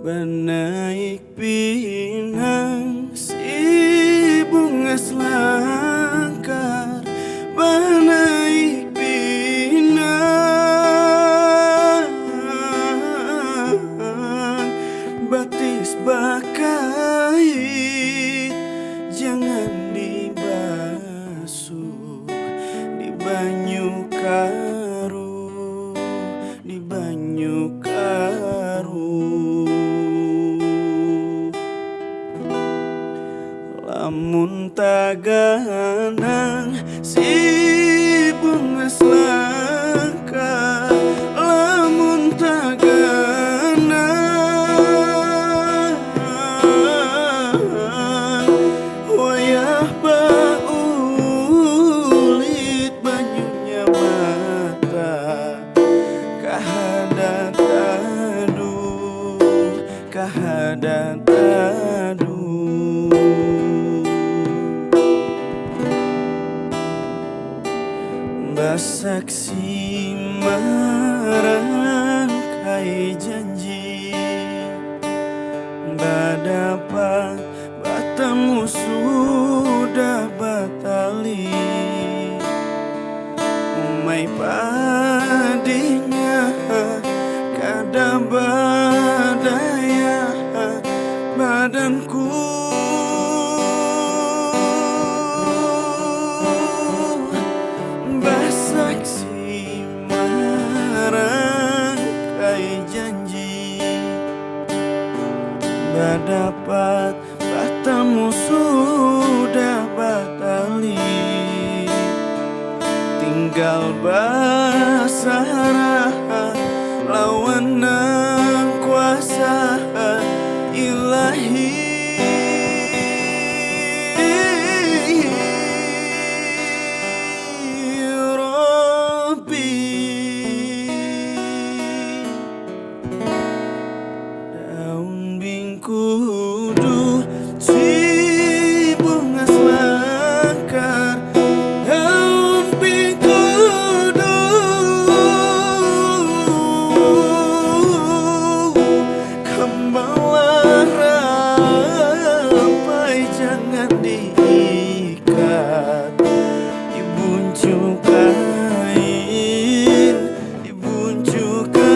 Benaik pinang si bunga selangkar, benaik pinang batis bakait, jangan dibasuh di banyu karu, di banyu karu. Lamun taganang si bunga selangkar, lamun taganang wayah baulit banyunya mata, kahadang taduh, kahadang taduh. Basaksi merangkai janji, badapat batamu sudah batali. Umay padinya kada badaya badanku, saksi merangkai janji, badapat batamu sudah batali. Tinggal basarah lawan nang kuasa ilahi. Kudu si bunga selangkar, daun pikudu kembanglah rampai, jangan diikat, dibunjuk kain, dibunjuk kain.